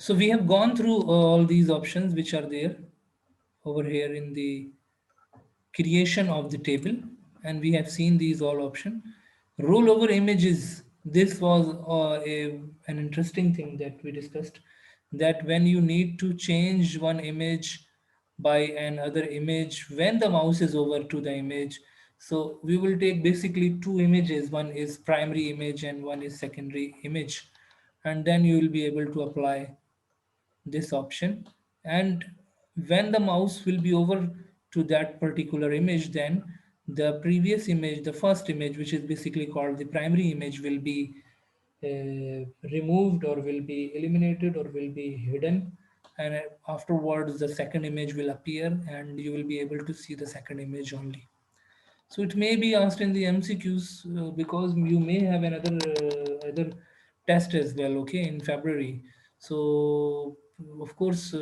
So we have gone through all these options which are there over here in the creation of the table, and we have seen these all options. Rollover images, this was an interesting thing that we discussed, that when you need to change one image by another image when the mouse is over to the image. So we will take basically two images, one is primary image and one is secondary image, and then you will be able to apply this option. And when the mouse will be over to that particular image, then the previous image, the first image, which is basically called the primary image, will be removed or will be eliminated or will be hidden, and afterwards the second image will appear and you will be able to see the second image only. So it may be asked in the MCQs, because you may have another other test as well, okay, in February. So of course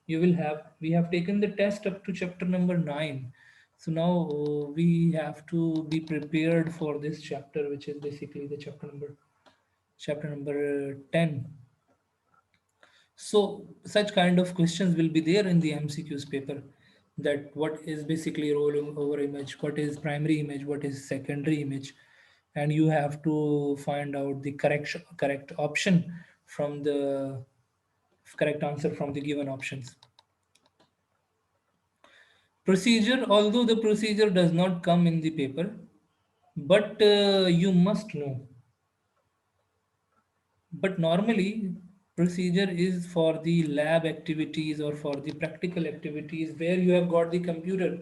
you will have, we have taken the test up to chapter number 9. So now we have to be prepared for this chapter, which is basically the chapter number 10. So such kind of questions will be there in the MCQs paper, that what is basically rolling over image, what is primary image, what is secondary image, and you have to find out the correct option from the correct answer from the given options. Procedure, although the procedure does not come in the paper, but you must know. But normally, procedure is for the lab activities or for the practical activities where you have got the computer,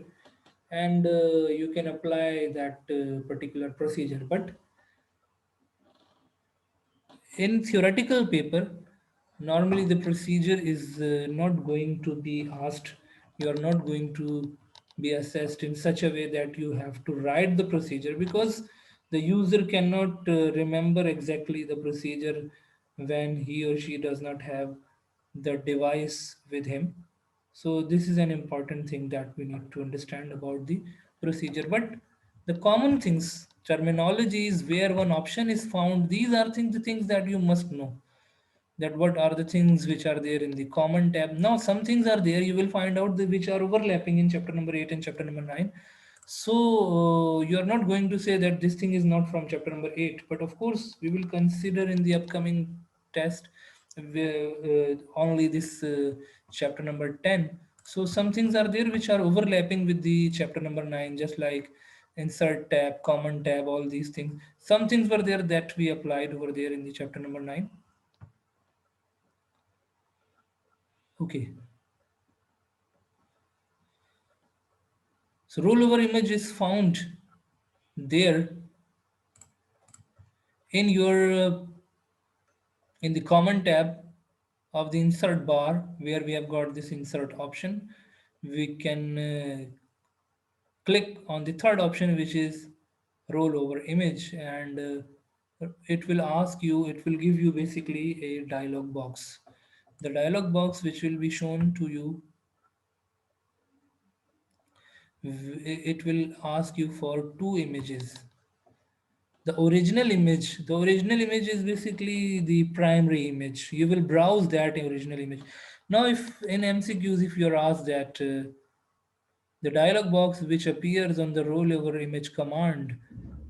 and you can apply that particular procedure. But in theoretical paper, normally the procedure is not going to be asked. You are not going to be assessed in such a way that you have to write the procedure, because the user cannot remember exactly the procedure when he or she does not have the device with him. So this is an important thing that we need to understand about the procedure. But the common things, terminologies where one option is found, these are the things that you must know. That what are the things which are there in the common tab. Now some things are there, you will find out which are overlapping in chapter number 8 and chapter number 9. So you are not going to say that this thing is not from chapter number 8, but of course we will consider in the upcoming test only this chapter number 10. So some things are there which are overlapping with the chapter number 9, just like insert tab, common tab, all these things. Some things were there that we applied over there in the chapter number 9. Okay. So rollover image is found there in your in the common tab of the insert bar, where we have got this insert option. We can click on the third option, which is rollover image, and it will ask you, it will give you basically a dialog box. The dialog box which will be shown to you, it will ask you for two images. The original image is basically the primary image. You will browse that original image. Now if in MCQs, if you're asked that the dialog box which appears on the rollover image command,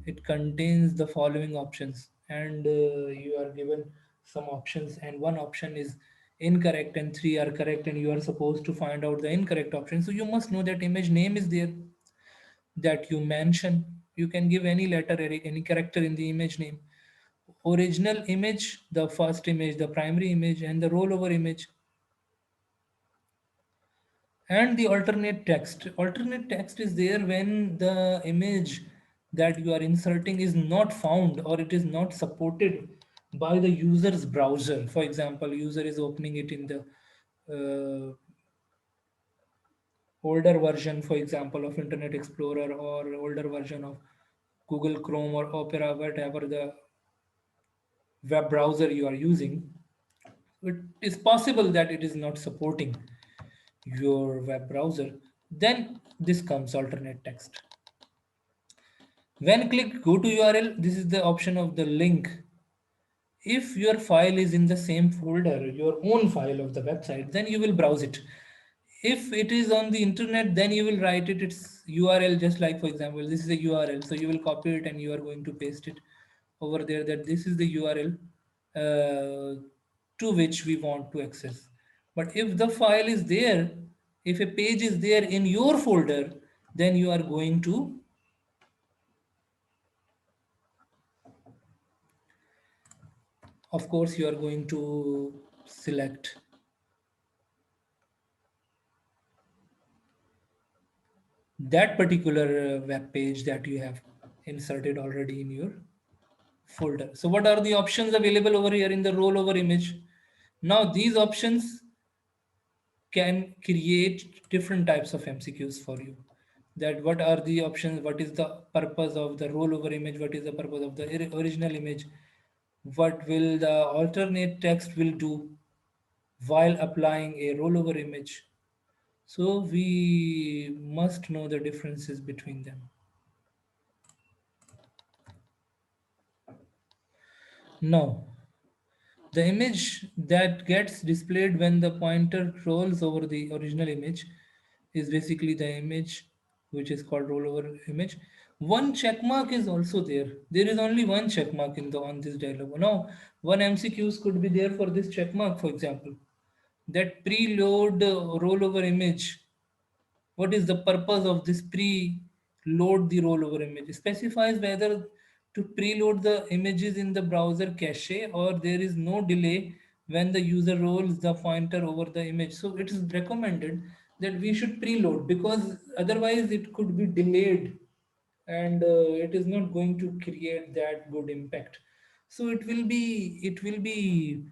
it contains the following options, and you are given some options, and one option is incorrect and three are correct, and you are supposed to find out the incorrect option. So you must know that image name is there, that you mention. You can give any letter, any character in the image name. Original image, the first image, the primary image, and the rollover image, and the alternate text. Alternate text is there when the image that you are inserting is not found or it is not supported by the user's browser. For example, user is opening it in the older version, for example, of Internet Explorer, or older version of Google Chrome or Opera, whatever the web browser you are using. It is possible that it is not supporting your web browser. Then this comes alternate text. When click go to URL, this is the option of the link If your file is in the same folder, your own file of the website, then you will browse it. If it is on the internet, then you will write it its URL, just like, for example, this is a URL. So you will copy it and you are going to paste it over there, that this is the URL to which we want to access. But if the file is there, if a page is there in your folder, then you are going to, of course, you are going to select that particular web page that you have inserted already in your folder. So what are the options available over here in the rollover image? Now these options can create different types of MCQs for you. That what are the options, what is the purpose of the rollover image, what is the purpose of the original image, what will the alternate text will do while applying a rollover image. So we must know the differences between them. Now, the image that gets displayed when the pointer rolls over the original image is basically the image which is called rollover image. One check mark is also there. There is only one check mark in the on this dialog. Now, one MCQs could be there for this check mark, for example. That preload rollover image, what is the purpose of this preload the rollover image? It specifies whether to preload the images in the browser cache or there is no delay when the user rolls the pointer over the image. So it is recommended that we should preload, because otherwise it could be delayed and it is not going to create that good impact. So it will be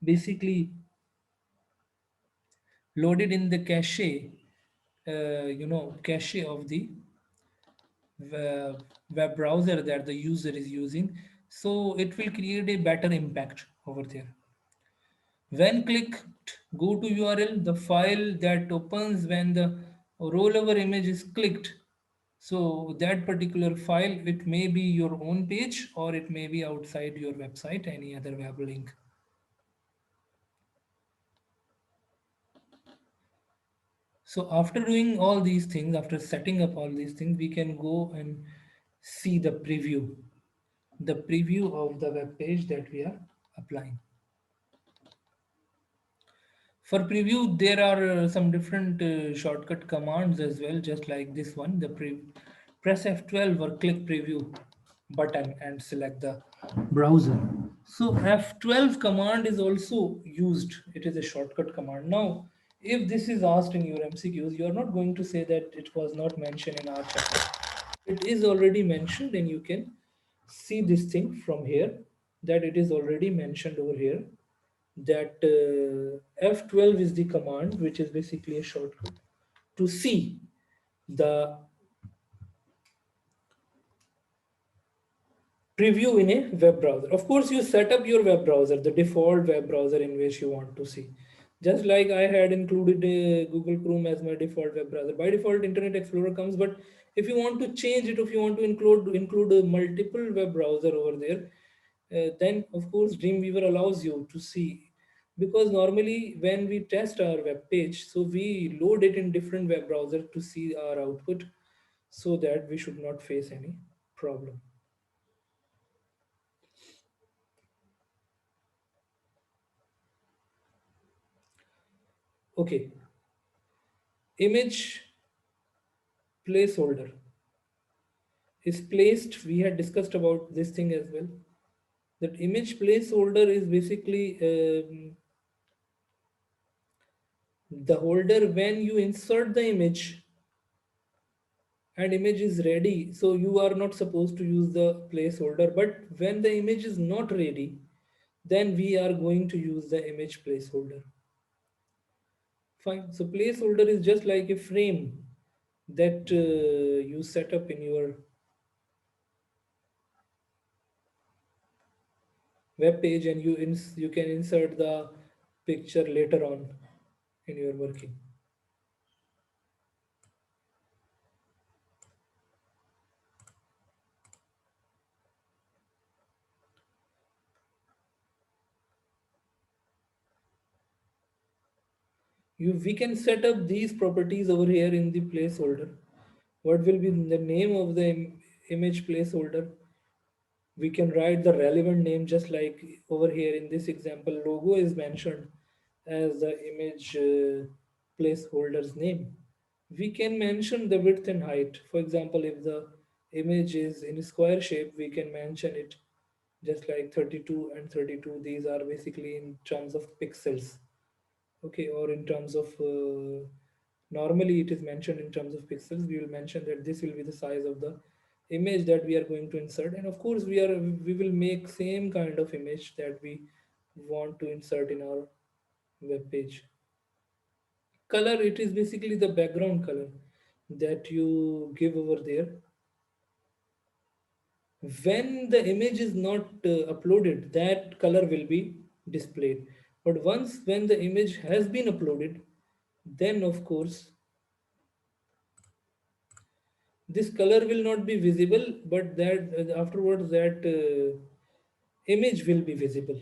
basically loaded in the cache, cache of the web browser that the user is using. So it will create a better impact over there. When clicked go to URL, the file that opens when the rollover image is clicked, so that particular file, it may be your own page or it may be outside your website, any other web link. So after doing all these things, after setting up all these things, we can go and see the preview of the web page that we are applying. For preview, there are some different shortcut commands as well, just like this one. Press F12 or click preview button and select the browser. So F12 command is also used. It is a shortcut command. Now, if this is asked in your MCQs, you are not going to say that it was not mentioned in our chapter. It is already mentioned, and you can see this thing from here, that it is already mentioned over here, that F12 is the command which is basically a shortcut to see the preview in a web browser. Of course, you set up your web browser, the default web browser in which you want to see. Just like I had included Google Chrome as my default web browser. By default, Internet Explorer comes, but if you want to change it, if you want to include a multiple web browser over there, then of course Dreamweaver allows you to see. Because normally when we test our web page, so we load it in different web browser to see our output, so that we should not face any problem. Okay, image placeholder is placed. We had discussed about this thing as well. That image placeholder is basically the holder when you insert the image and image is ready. So you are not supposed to use the placeholder, but when the image is not ready, then we are going to use the image placeholder. Fine. So placeholder is just like a frame that you set up in your web page, and you can insert the picture later on in your working. We can set up these properties over here in the placeholder. What will be the name of the image placeholder? We can write the relevant name, just like over here in this example logo is mentioned as the image placeholder's name. We can mention the width and height. For example, if the image is in square shape, we can mention it just like 32 and 32. These are basically in terms of pixels, okay, or in terms of normally it is mentioned in terms of pixels. We will mention that this will be the size of the image that we are going to insert, and of course we will make same kind of image that we want to insert in our web page. Color, it is basically the background color that you give over there. When the image is not uploaded, that color will be displayed. But once when the image has been uploaded, then of course this color will not be visible, but that afterwards that image will be visible.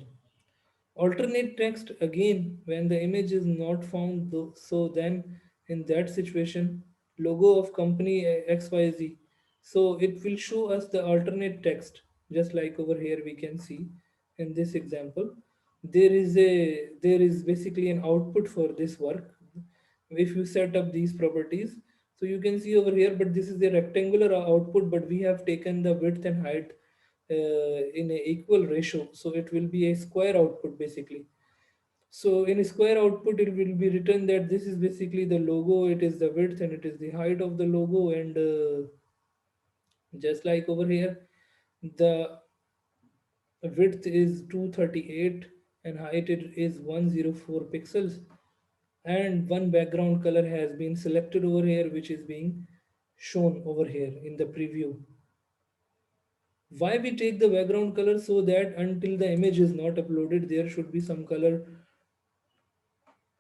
Alternate text, again, when the image is not found, so then in that situation, logo of company XYZ. So it will show us the alternate text, just like over here we can see in this example. There is basically an output for this work. If you set up these properties, so you can see over here, but this is a rectangular output, but we have taken the width and height in a equal ratio, so it will be a square output basically. So in a square output it will be written that this is basically the logo, it is the width and it is the height of the logo, and just like over here, the width is 238 and height it is 104 pixels, and one background color has been selected over here, which is being shown over here in the preview. Why we take the background color? So that until the image is not uploaded, there should be some color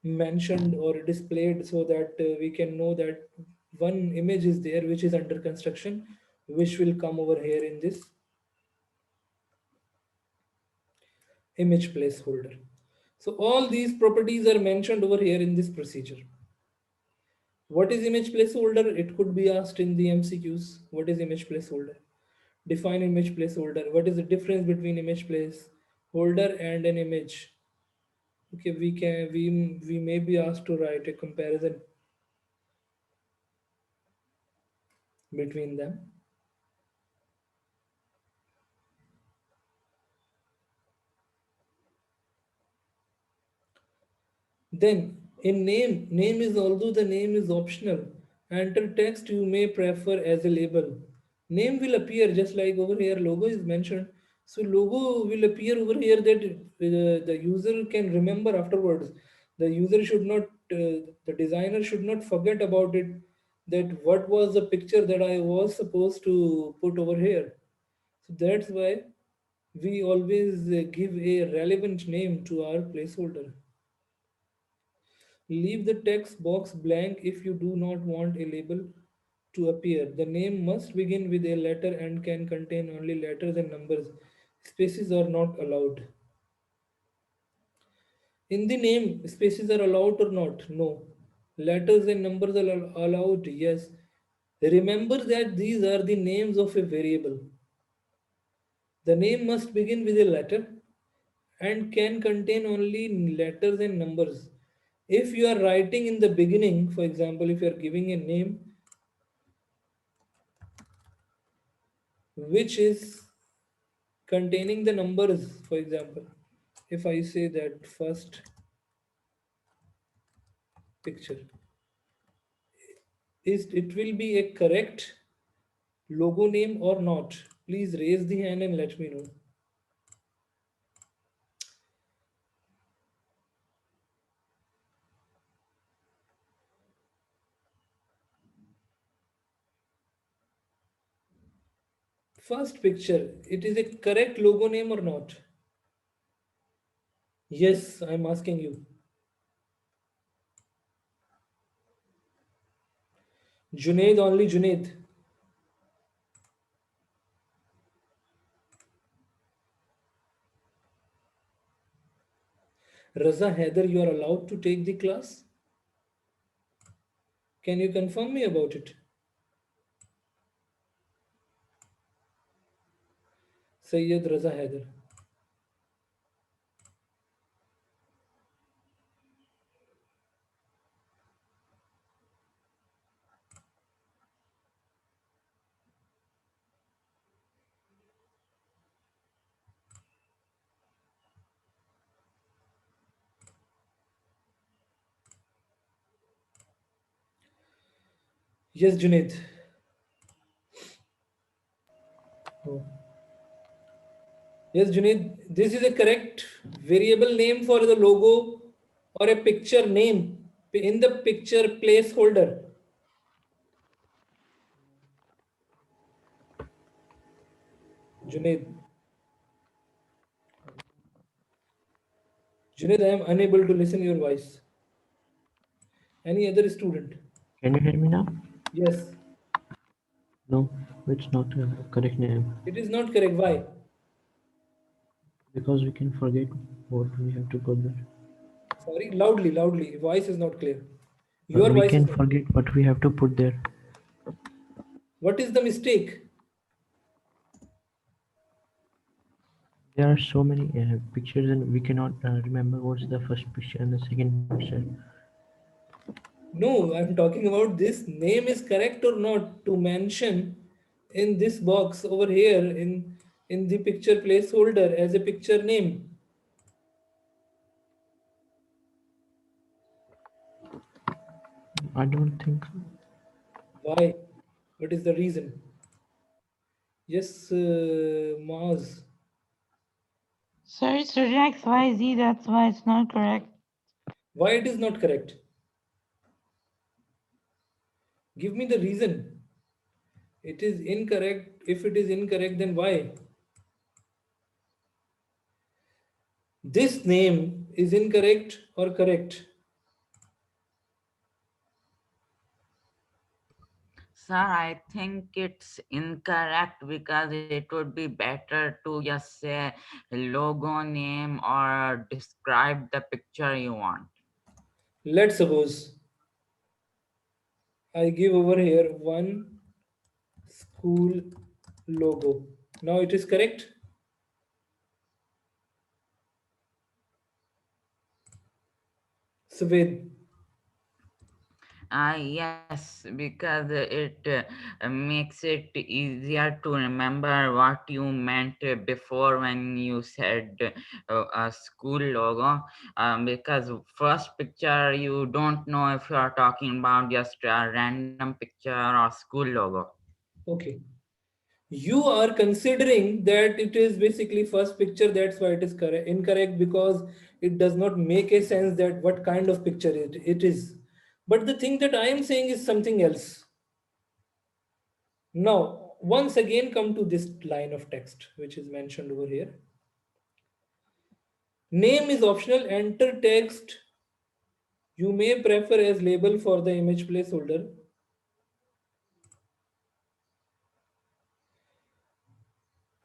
mentioned or displayed, so that we can know that one image is there which is under construction, which will come over here in this image placeholder. So all these properties are mentioned over here in this procedure. What is image placeholder? It could be asked in the MCQs. What is image placeholder? Define image placeholder. What is the difference between image placeholder and an image? Okay, we may be asked to write a comparison between them. Then in name is, although the name is optional, enter text you may prefer as a label. Name will appear just like over here logo is mentioned. So logo will appear over here that the user can remember afterwards. The user should not, the designer should not forget about it, that what was the picture that I was supposed to put over here. So that's why we always give a relevant name to our placeholder. Leave the text box blank if you do not want a label to appear. The name must begin with a letter and can contain only letters and numbers. Spaces are not allowed. In the name, spaces are allowed or not? No. Letters and numbers are allowed? Yes. Remember that these are the names of a variable. The name must begin with a letter and can contain only letters and numbers. If you are writing in the beginning, for example, if you are giving a name which is containing the numbers, for example, if I say that first picture, is it will be a correct logo name or not? Please raise the hand and let me know. First picture, it is a correct logo name or not? Yes, I'm asking you. Junaid, only Junaid. Raza Haider, you are allowed to take the class. Can you confirm me about it? Sayyid Raza Haider. Yes, Junaid. Oh. Yes, Junaid, this is a correct variable name for the logo or a picture name in the picture placeholder. Junaid, Junaid, I am unable to listen your voice. Any other student? Can you hear me now? Yes, No, it's not a correct name it is not correct. Why? because we can forget what we have to put there. Sorry, loudly, loudly. Voice is not clear. Your We voice is can not clear. forget what we have to put there. What is the mistake? There are so many pictures, and we cannot remember what's the first picture and the second picture. No, I'm talking about this name is correct or not to mention in this box over here in the picture placeholder as a picture name. I don't think Why? What is the reason? Yes, Maz. Sir, it's written XYZ, that's why it's not correct. Why it is not correct? Give me the reason. It is incorrect. If it is incorrect, then why? This name is incorrect or correct? Sir, I think it's incorrect because it would be better to just say logo name or describe the picture you want. Let's suppose I give over here one school logo. Now it is correct. Swed. Yes, because it makes it easier to remember what you meant before when you said a school logo. Because first picture you don't know if you are talking about just a random picture or school logo. Okay. You are considering that it is basically first picture, that's why it is correct incorrect, because it does not make a sense that what kind of picture it is. But the thing that I am saying is something else. Now once again come to this line of text which is mentioned over here. Name is optional. Enter text you may prefer as label for the image placeholder.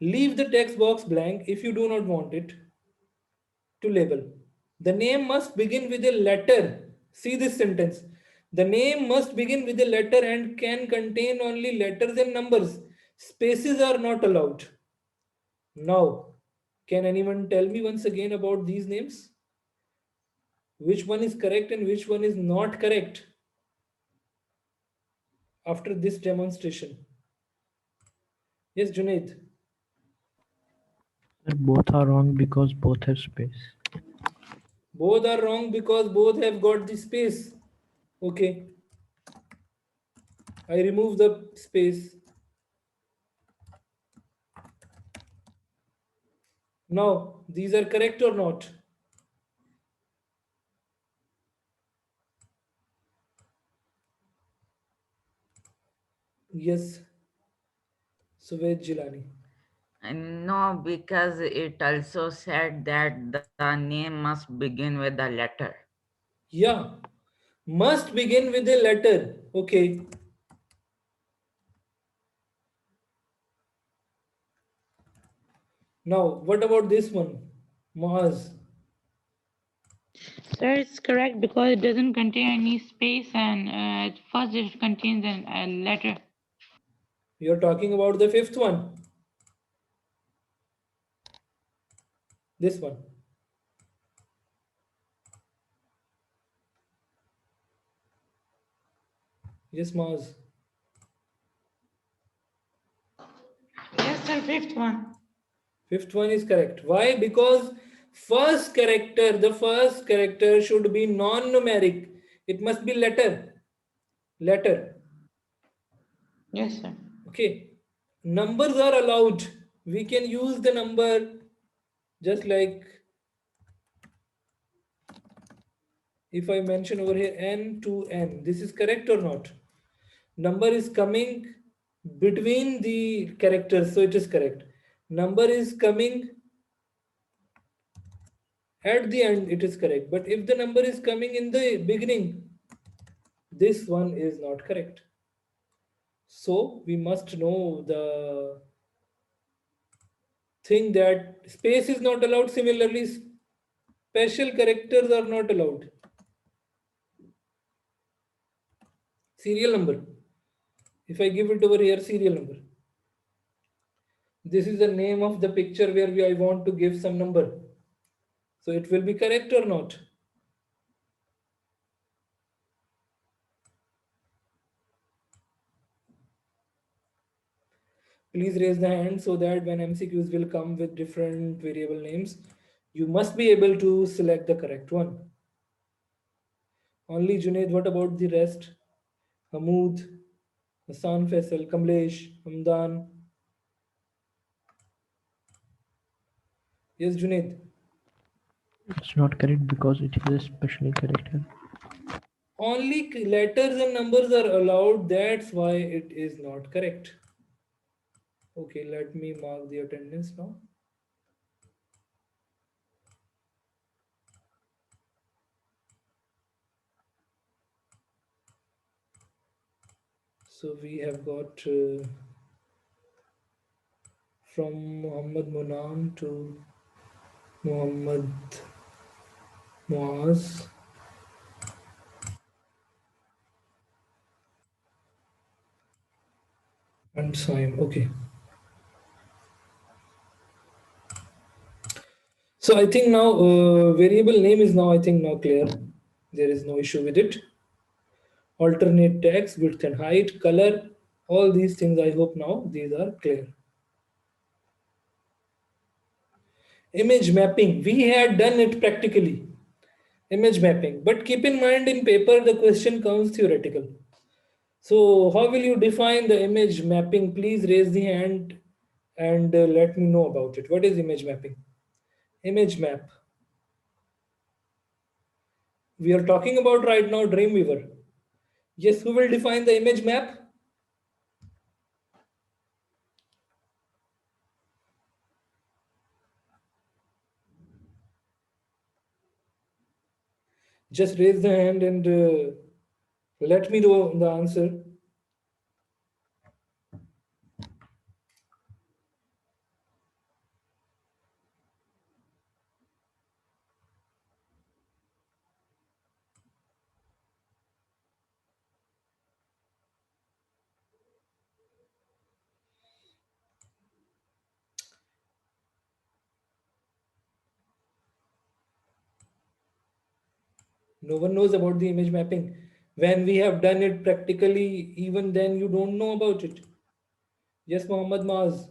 Leave the text box blank if you do not want it to label. The name must begin with a letter. See this sentence. The name must begin with a letter and can contain only letters and numbers. Spaces are not allowed. Now, can anyone tell me once again about these names? Which one is correct and which one is not correct after this demonstration? Yes, Junaid. both are wrong because both have space. Both are wrong because both have got the space. Okay, I remove the space. Now, these are correct or not? Yes, Suved Jilani. No, because it also said that the name must begin with a letter. Yeah, must begin with a letter. Okay. Now, what about this one? Mahaz. Sir, it's correct because it doesn't contain any space and first it contains a letter. You're talking about the fifth one. This one. Yes, Maz. Yes, sir, fifth one. Fifth one is correct. Why? Because the first character should be non-numeric. It must be letter. Letter. Yes, sir. Okay. Numbers are allowed. We can use the number just like if I mention over here n to n. This is correct or not? Number is coming between the characters, so it is correct. Number is coming at the end, it is correct. But if the number is coming in the beginning, this one is not correct. So we must know the thing that space is not allowed. Similarly, special characters are not allowed. Serial number. If I give it over here, serial number. This is the name of the picture where I want to give some number. So it will be correct or not? Please raise the hand so that when MCQs will come with different variable names, you must be able to select the correct one. Only Junaid, what about the rest? Hamood, Hassan Faisal, Kamlesh, Hamdan. Yes, Junaid. It's not correct because it is a special character. Only letters and numbers are allowed. That's why it is not correct. Okay, let me mark the attendance now. So we have got from Muhammad Munam to Muhammad Muaz. And Saim. Okay. So I think now variable name is now I think now clear. There is no issue with it. Alternate text, width and height, color, all these things I hope now these are clear. Image mapping, we had done it practically. Image mapping, but keep in mind in paper the question comes theoretical. So how will you define the image mapping? Please raise the hand and let me know about it. What is image mapping? Image map. We are talking about right now Dreamweaver. Yes, who will define the image map? Just raise the hand and let me know the answer. No one knows about the image mapping. When we have done it practically, even then you don't know about it. Yes, Muhammad Maz.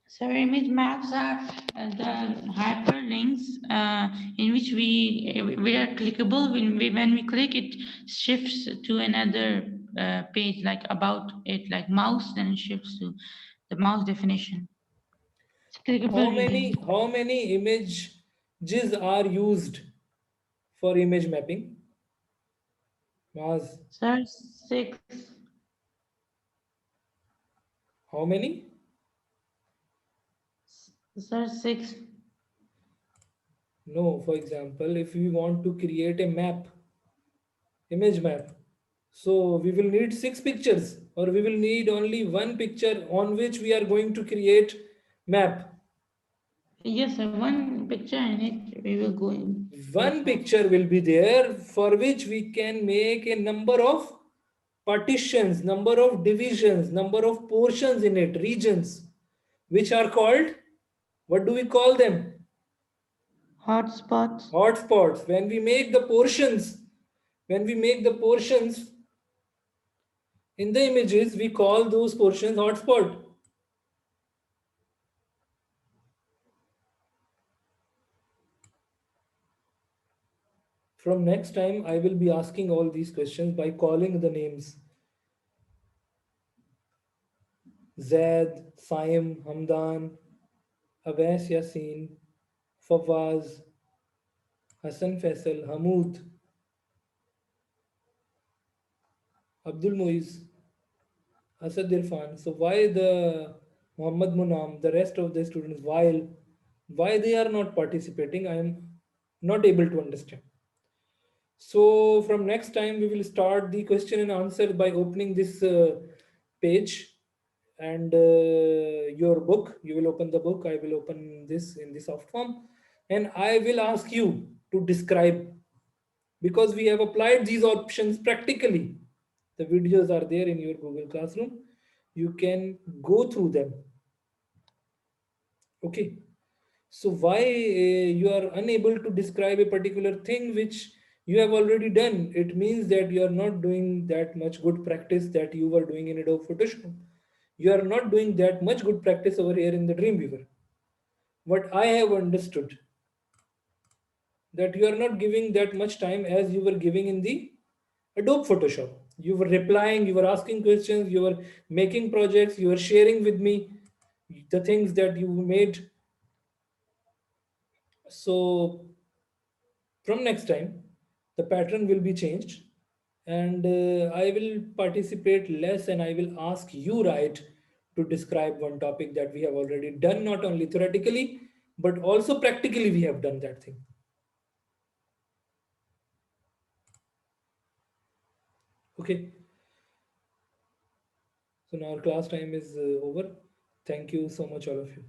So image maps are the hyperlinks in which we are clickable. When we click, it shifts to another page, like about it, like mouse, then it shifts to the mouse definition. It's clickable link. How many images are used for image mapping? Maz. Sir, 6. How many? Sir, 6. No, for example, if we want to create a map, image map, so we will need 6 pictures or we will need only one picture on which we are going to create map. Yes, sir. One picture in it. We will go in. One picture will be there for which we can make a number of partitions, number of divisions, number of portions in it, regions, which are called, what do we call them? Hotspots. Hotspots. When we make the portions in the images, we call those portions hotspot. From next time, I will be asking all these questions by calling the names Zaid, Saim, Hamdan, Awais Yassin, Fawaz, Hassan Faisal, Hamoud, Abdul Muiz, Asad Irfan. So why the Muhammad Munam, the rest of the students, why they are not participating, I am not able to understand. So from next time, we will start the question and answer by opening this page and your book. You will open the book. I will open this in the soft form, and I will ask you to describe, because we have applied these options practically. The videos are there in your Google Classroom. You can go through them. Okay. So why you are unable to describe a particular thing which you have already done? It means that you are not doing that much good practice that you were doing in Adobe Photoshop. You are not doing that much good practice over here in the Dreamweaver. What I have understood, that you are not giving that much time as you were giving in the Adobe Photoshop. You were replying, you were asking questions, you were making projects, you were sharing with me the things that you made. So from next time, the pattern will be changed, and I will participate less and I will ask you, right, to describe one topic that we have already done, not only theoretically, but also practically we have done that thing. Okay. So now our class time is over. Thank you so much, all of you.